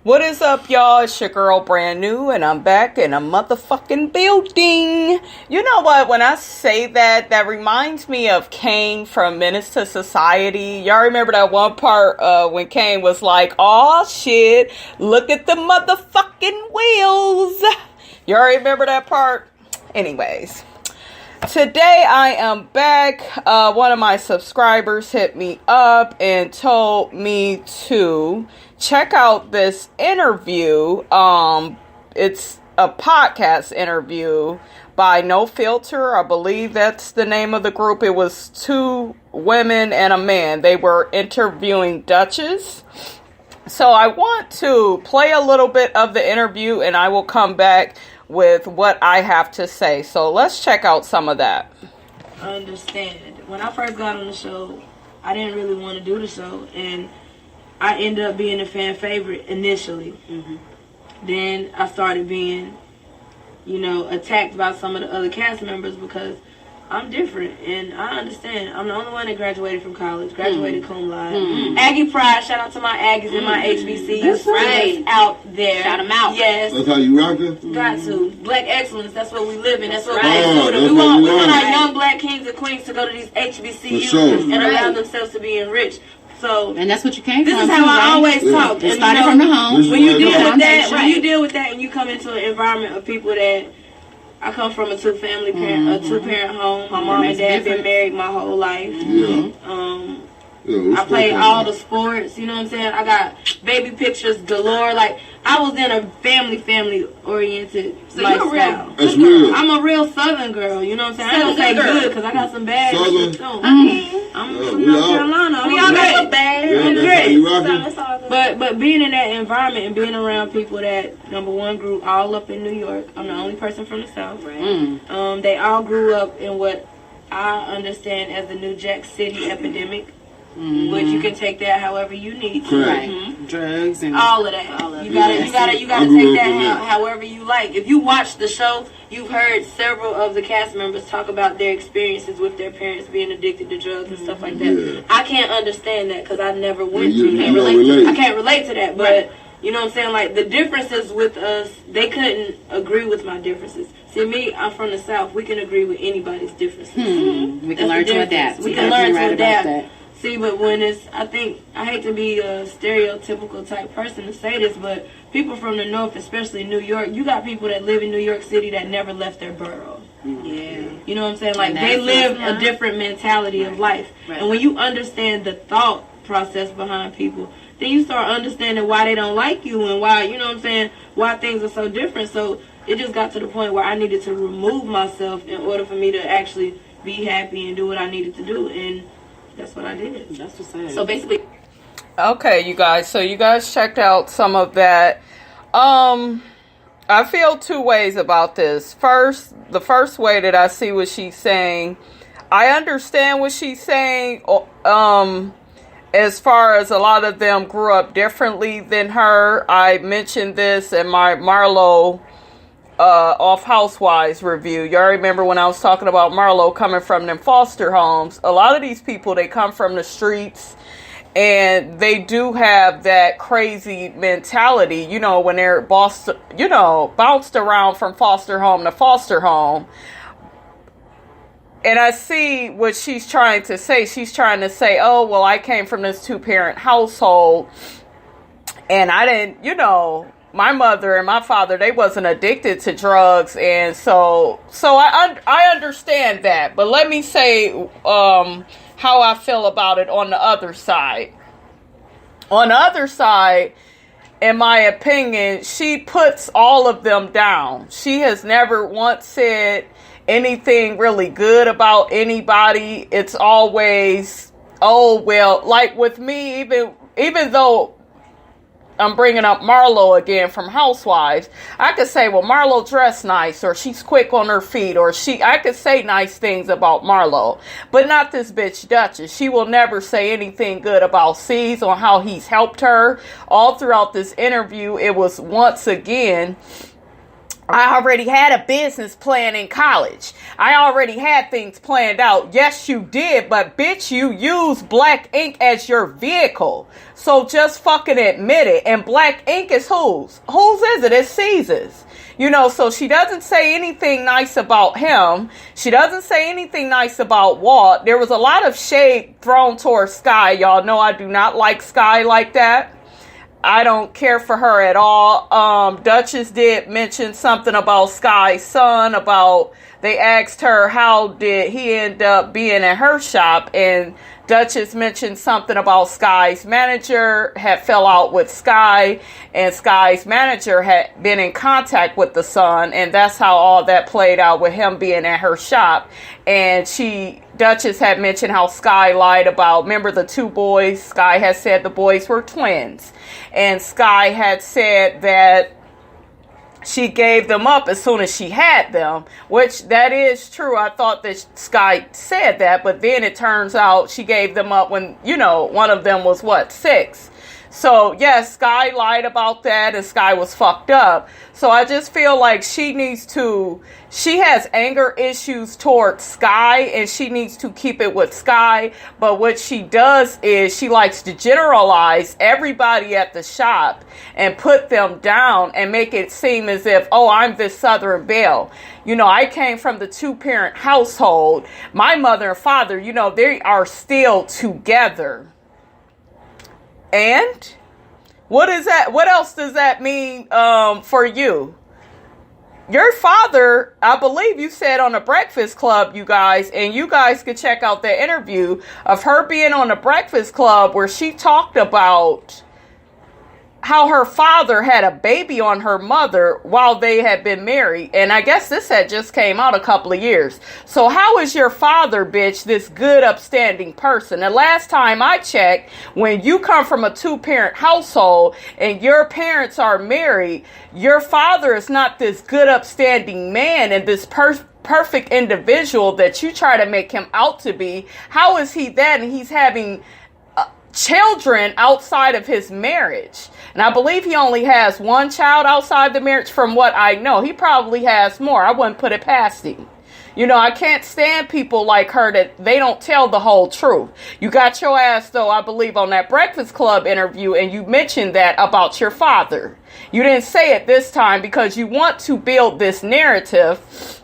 What is up, y'all? It's your girl, Brand New, and I'm back in a motherfucking building. You know what? When I say that, that reminds me of Kane from Menace to Society. Y'all remember that one part when Kane was like, "Aw, shit, look at the motherfucking wheels." Y'all remember that part? Anyways. Today I am back. One of my subscribers hit me up and told me to check out this interview. It's a podcast interview by No Filter. I believe that's the name of the group. It was 2 women and a man. They were interviewing Dutchess. So I want to play a little bit of the interview and I will come back with what I have to say. So let's check out some of that. I understand. When I first got on the show, I didn't really want to do the show, and I ended up being a fan favorite initially. Then I started being, attacked by some of the other cast members because I'm different, and I understand. I'm the only one that graduated from college, graduated cum laude. Aggie Pride, shout out to my Aggies in my HBCU. That's right. Out there. Shout them out. Yes. That's how you rockin'? Got to. Black excellence, that's what we live in. That's what Right. we want our young black kings and queens to go to these HBCUs and allow themselves to be enriched. So, and that's what you came this from. is how I always talk. It started from the home. When you deal with that, and you come into an environment of people that, I come from a two-parent home. My mom and dad been married my whole life. I played all the sports. You know what I'm saying? I got baby pictures galore. Like, I was in a family-oriented lifestyle. That's real. I'm a real Southern girl. You know what I'm saying? I don't say good because I got some bad shit too. I'm from North Carolina. We all got some bad. I'm great. But being in that environment and being around people that, number one, grew all up in New York. I'm the only person from the South. Right. They all grew up in what I understand as the New Jack City epidemic. But you can take that however you need to. Right. Drugs and all of that. You gotta take that however you like. If you watch the show, you've heard several of the cast members talk about their experiences with their parents being addicted to drugs and stuff like that. Yeah. I can't understand that because I never went through that. I can't relate to that, but you know what I'm saying? Like, the differences with us, they couldn't agree with my differences. See, me, I'm from the South. We can agree with anybody's differences. We can learn to adapt. We can learn to adapt. See, but when I hate to be a stereotypical type person to say this, but people from the North, especially New York, you got people that live in New York City that never left their borough. Yeah. You know what I'm saying? Like, they live a different mentality of life. Right. And when you understand the thought process behind people, then you start understanding why they don't like you and why, you know what I'm saying, why things are so different. So it just got to the point where I needed to remove myself in order for me to actually be happy and do what I needed to do. And that's what I did. That's what's saying. So basically, okay, you guys. So you guys checked out some of that. I feel 2 ways about this. The first way that I see what she's saying, I understand what she's saying. As far as a lot of them grew up differently than her. I mentioned this in my Marlo off Housewives review. Y'all remember when I was talking about Marlo coming from them foster homes? A lot of these people, they come from the streets and they do have that crazy mentality, when they're bounced around from foster home to foster home. And I see what she's trying to say. She's trying to say, oh, well, I came from this 2-parent household and I didn't, my mother and my father, they wasn't addicted to drugs. And so I understand that. But let me say how I feel about it on the other side. On the other side, in my opinion, she puts all of them down. She has never once said anything really good about anybody. It's always, oh, well, like with me, even though I'm bringing up Marlo again from Housewives, I could say, well, Marlo dressed nice, or she's quick on her feet, or I could say nice things about Marlo, but not this bitch Dutchess. She will never say anything good about C's on how he's helped her. All throughout this interview, it was once again I already had a business plan in college. I already had things planned out. Yes, you did, but bitch, you used black ink as your vehicle. So just fucking admit it. And black ink is whose? Whose is it? It's Caesar's. You know, so she doesn't say anything nice about him. She doesn't say anything nice about Walt. There was a lot of shade thrown towards Sky. Y'all know I do not like Sky like that. I don't care for her at all. Dutchess did mention something about Sky's son, about they asked her how did he end up being at her shop, and Dutchess mentioned something about Sky's manager had fell out with Sky, and Sky's manager had been in contact with the son, and that's how all that played out with him being at her shop. And Dutchess had mentioned how Sky lied about, remember the two boys? Sky had said the boys were twins. And Sky had said that she gave them up as soon as she had them, which that is true. I thought that Sky said that, but then it turns out she gave them up when, you know, one of them was 6. So yes, Sky lied about that, and Sky was fucked up. So I just feel like she has anger issues towards Sky, and she needs to keep it with Sky. But what she does is she likes to generalize everybody at the shop and put them down and make it seem as if, oh, I'm this Southern Belle. You know, I came from the 2-parent household. My mother and father, you know, they are still together. And what is that? What else does that mean for you? Your father, I believe you said on the Breakfast Club, you guys, and you guys could check out the interview of her being on the Breakfast Club where she talked about how her father had a baby on her mother while they had been married. And I guess this had just came out a couple of years. So how is your father, bitch, this good, upstanding person? The last time I checked, when you come from a 2-parent household and your parents are married, your father is not this good, upstanding man and this perfect individual that you try to make him out to be. How is he that? And he's having children outside of his marriage. And I believe he only has one child outside the marriage from what I know. He probably has more. I wouldn't put it past him. You know, I can't stand people like her that they don't tell the whole truth. You got your ass, though, I believe, on that Breakfast Club interview, and you mentioned that about your father. You didn't say it this time because you want to build this narrative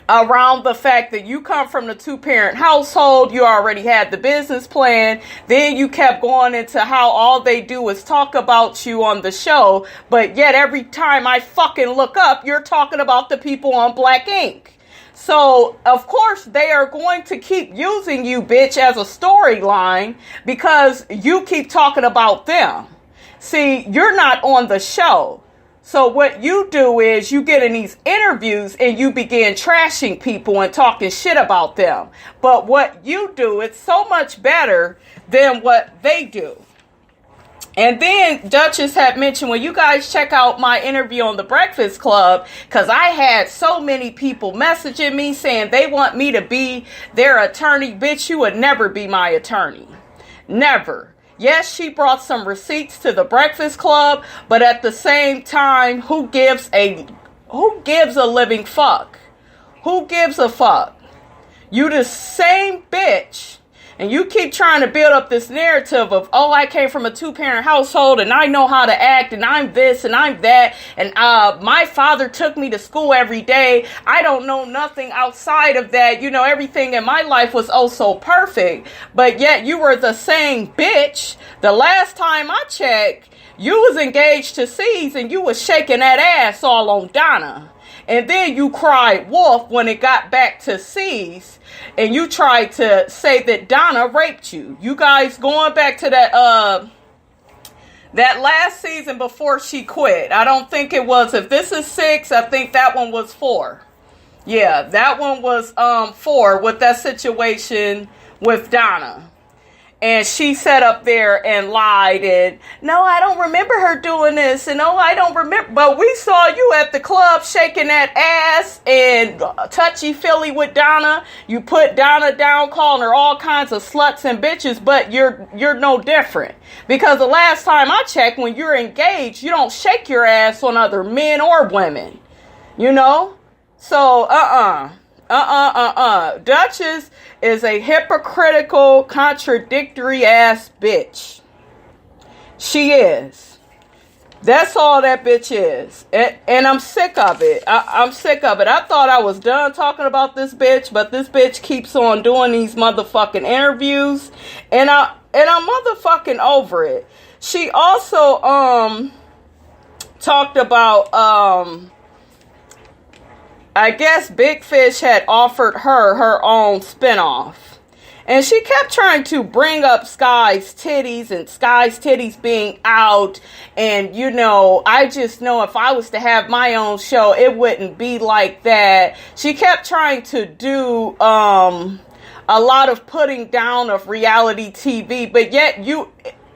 around the fact that you come from the 2-parent household, you already had the business plan, then you kept going into how all they do is talk about you on the show, but yet every time I fucking look up, you're talking about the people on Black Ink. So, of course, they are going to keep using you, bitch, as a storyline because you keep talking about them. See, you're not on the show. So what you do is you get in these interviews and you begin trashing people and talking shit about them. But what you do, it's so much better than what they do. And then Dutchess had mentioned, when you guys check out my interview on the Breakfast Club, because I had so many people messaging me saying they want me to be their attorney. Bitch, you would never be my attorney. Never. Yes, she brought some receipts to the Breakfast Club, but at the same time, who gives a living fuck? Who gives a fuck? You the same bitch, and you keep trying to build up this narrative of, oh, I came from a 2-parent household, and I know how to act, and I'm this, and I'm that, and my father took me to school every day. I don't know nothing outside of that. You know, everything in my life was oh so perfect, but yet you were the same bitch. The last time I checked, you was engaged to C's, and you was shaking that ass all on Donna. And then you cried wolf when it got back to C's, and you tried to say that Donna raped you. You guys going back to that last season before she quit. I don't think it was, if this is 6, I think that one was 4. Yeah, that one was 4 with that situation with Donna. And she sat up there and lied and, no, I don't remember her doing this. And no, I don't remember. But we saw you at the club shaking that ass and touchy-feely with Donna. You put Donna down, calling her all kinds of sluts and bitches. But you're no different. Because the last time I checked, when you're engaged, you don't shake your ass on other men or women. You know? So, Dutchess is a hypocritical, contradictory ass bitch. She is. That's all that bitch is. And I'm sick of it. I'm sick of it. I thought I was done talking about this bitch, but this bitch keeps on doing these motherfucking interviews. And I'm motherfucking over it. She also talked about I guess Big Fish had offered her own spinoff. And she kept trying to bring up Sky's titties and Sky's titties being out. And, you know, I just know if I was to have my own show, it wouldn't be like that. She kept trying to do a lot of putting down of reality TV. But yet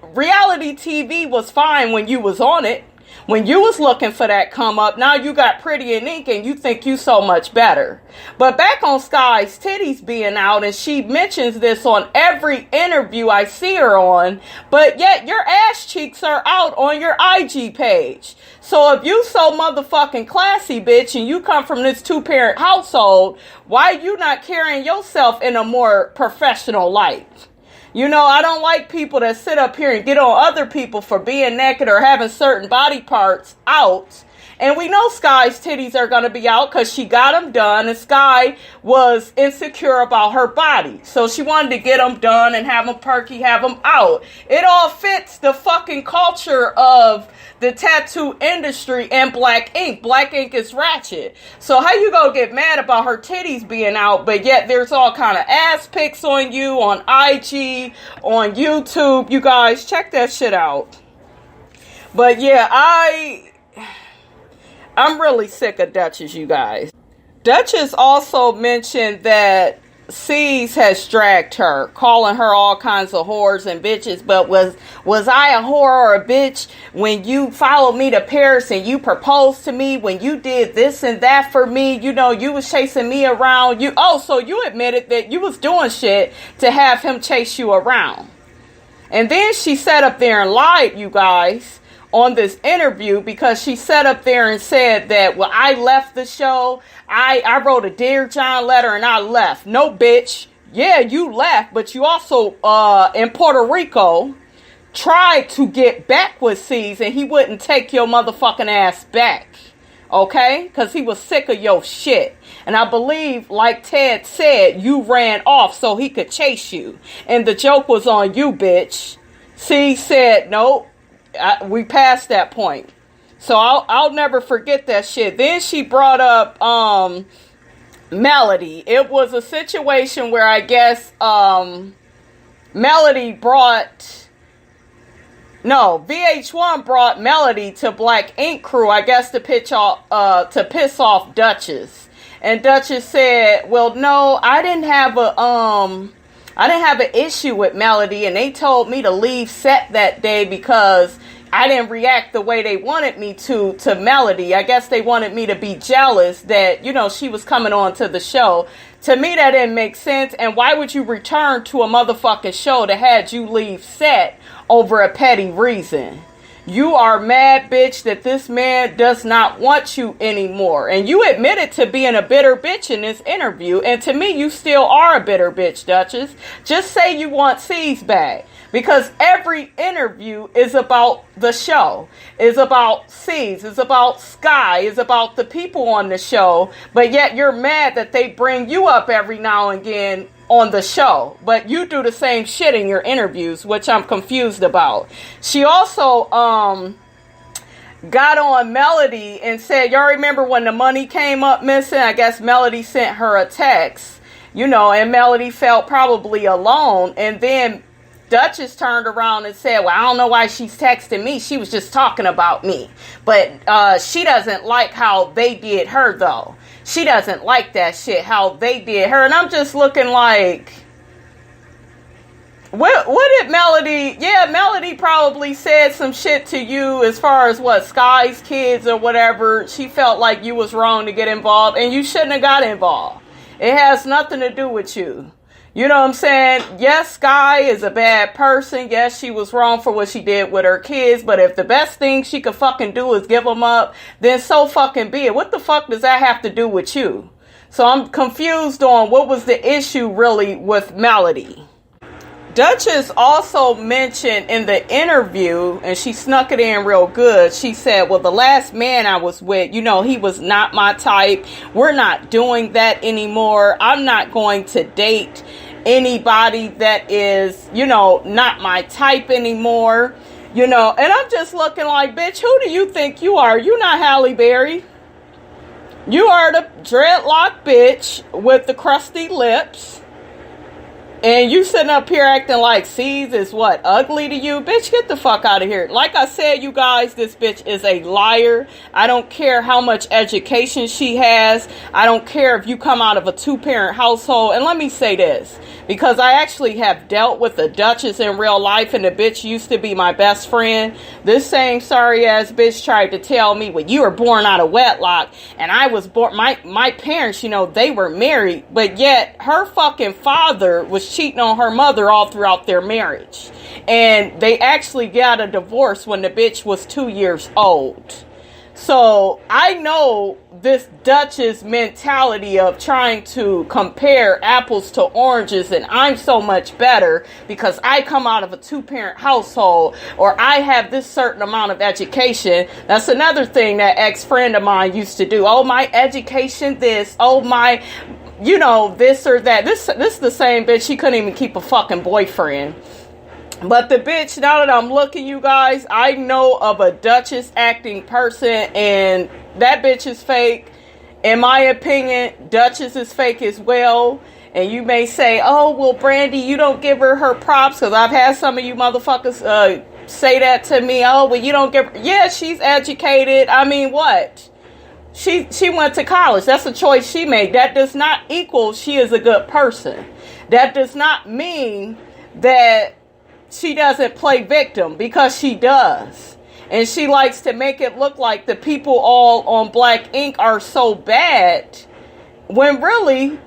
reality TV was fine when you was on it. When you was looking for that come up, now you got Pretty in Ink and you think you so much better. But back on Sky's titties being out, and she mentions this on every interview I see her on, but yet your ass cheeks are out on your IG page. So if you so motherfucking classy, bitch, and you come from this 2-parent household, why you not carrying yourself in a more professional light? You know, I don't like people that sit up here and get on other people for being naked or having certain body parts out. And we know Sky's titties are going to be out because she got them done. And Sky was insecure about her body. So she wanted to get them done and have them perky, have them out. It all fits the fucking culture of the tattoo industry and Black ink. Black ink is ratchet. So how you gonna get mad about her titties being out, but yet there's all kind of ass pics on you, on IG, on YouTube. You guys, check that shit out. But yeah, I'm really sick of Dutchess, you guys. Dutchess also mentioned that C's has dragged her, calling her all kinds of whores and bitches. But was I a whore or a bitch when you followed me to Paris and you proposed to me, when you did this and that for me? You know, you was chasing me around. So you admitted that you was doing shit to have him chase you around. And then she sat up there and lied, you guys, on this interview, because she sat up there and said that, well, I left the show. I wrote a Dear John letter and I left. No, bitch. Yeah, you left, but you also, in Puerto Rico, tried to get back with C's and he wouldn't take your motherfucking ass back. Okay? Because he was sick of your shit. And I believe, like Ted said, you ran off so he could chase you. And the joke was on you, bitch. C said, nope. We passed that point. So I'll never forget that shit. Then she brought up Melody. It was a situation where I guess VH1 brought Melody to Black Ink Crew, I guess to piss off Dutchess. And Dutchess said, well, no, I didn't have an issue with Melody, and they told me to leave set that day because I didn't react the way they wanted me to Melody. I guess they wanted me to be jealous that, you know, she was coming on to the show. To me, that didn't make sense. And why would you return to a motherfucking show that had you leave set over a petty reason? You are mad, bitch, that this man does not want you anymore. And you admitted to being a bitter bitch in this interview. And to me, you still are a bitter bitch, Dutchess. Just say you want C's back. Because every interview is about the show. Is about C's. Is about Sky. Is about the people on the show. But yet you're mad that they bring you up every now and again on the show. But you do the same shit in your interviews, which I'm confused about. She also got on Melody and said, y'all remember when the money came up missing? I guess Melody sent her a text, you know, and Melody felt probably alone. And then Dutchess turned around and said, well, I don't know why she's texting me. She was just talking about me. But she doesn't like how they did her, though. She doesn't like that shit, how they did her. And I'm just looking like, what did Melody... Yeah, Melody probably said some shit to you as far as what, Sky's kids or whatever. She felt like you was wrong to get involved, and you shouldn't have got involved. It has nothing to do with you. You know what I'm saying? Yes, Sky is a bad person. Yes, she was wrong for what she did with her kids. But if the best thing she could fucking do is give them up, then so fucking be it. What the fuck does that have to do with you? So I'm confused on what was the issue really with Melody. Dutchess also mentioned in the interview, and she snuck it in real good, she said, well, the last man I was with, you know, he was not my type. We're not doing that anymore. I'm not going to date anybody that is, you know, not my type anymore. You know, and I'm just looking like, bitch, who do you think you are? You're not Halle Berry. You are the dreadlock bitch with the crusty lips. And you sitting up here acting like C's is what? Ugly to you? Bitch, get the fuck out of here. Like I said, you guys, this bitch is a liar. I don't care how much education she has. I don't care if you come out of a 2-parent household. And let me say this, because I actually have dealt with the Dutchess in real life, and the bitch used to be my best friend. This same sorry ass bitch tried to tell me, well, you were born out of wedlock, and I was born, my parents, you know, they were married, but yet her fucking father was cheating on her mother all throughout their marriage. And they actually got a divorce when the bitch was 2 years old. So I know this Dutchess mentality of trying to compare apples to oranges, and I'm so much better because I come out of a 2-parent household, or I have this certain amount of education. That's another thing that ex-friend of mine used to do. Oh, my education this. Oh, my, you know, this or that. This is the same bitch. She couldn't even keep a fucking boyfriend. But the bitch, now that I'm looking, you guys, I know of a Dutchess acting person, and that bitch is fake. In my opinion, Dutchess is fake as well. And you may say, oh, well, Brandy, you don't give her props, because I've had some of you motherfuckers say that to me. Oh, well, you don't give her. Yeah, she's educated. I mean, what? She went to college. That's a choice she made. That does not equal she is a good person. That does not mean that she doesn't play victim, because she does. And she likes to make it look like the people all on Black Ink are so bad, when really,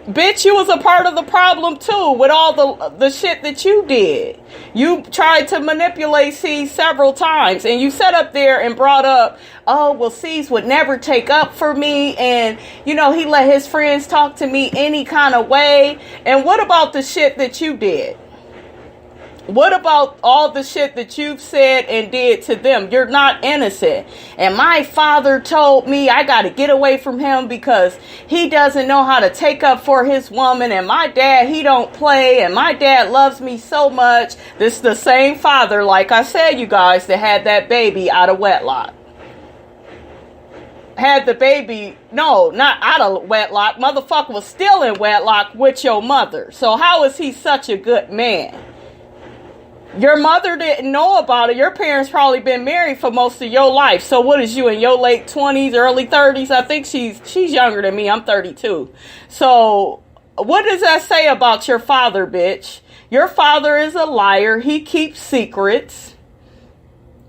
bitch, you was a part of the problem too, with all the shit that you did. You tried to manipulate C's several times, and you sat up there and brought up, oh, well, C's would never take up for me, and, you know, he let his friends talk to me any kind of way. And what about the shit that you did? What about all the shit that you've said and did to them? You're not innocent. And my father told me I got to get away from him because he doesn't know how to take up for his woman. And my dad, he don't play. And my dad loves me so much. This is the same father, like I said, you guys, that had that baby out of wedlock. Had the baby, no, not out of wedlock. Motherfucker was still in wedlock with your mother. So how is he such a good man? Your mother didn't know about it. Your parents probably been married for most of your life. So what is you in your late 20s, early 30s? I think she's younger than me. I'm 32. So what does that say about your father, bitch? Your father is a liar. He keeps secrets.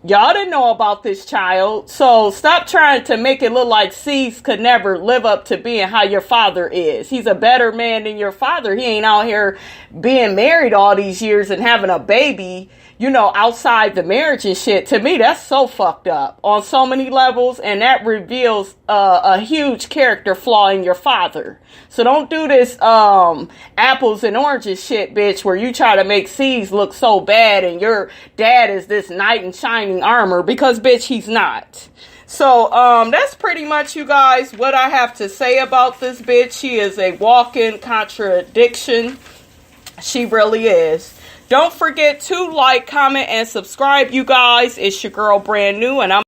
Y'all didn't know about this child. So stop trying to make it look like C's could never live up to being how your father is. He's a better man than your father. He ain't out here being married all these years and having a baby, you know, outside the marriage and shit. To me, that's so fucked up on so many levels. And that reveals a huge character flaw in your father. So don't do this apples and oranges shit, bitch, where you try to make C's look so bad and your dad is this knight in shining armor, because, bitch, he's not. So that's pretty much, you guys, what I have to say about this bitch. She is a walking contradiction. She really is. Don't forget to like, comment, and subscribe, you guys. It's your girl, Brand New, and I'm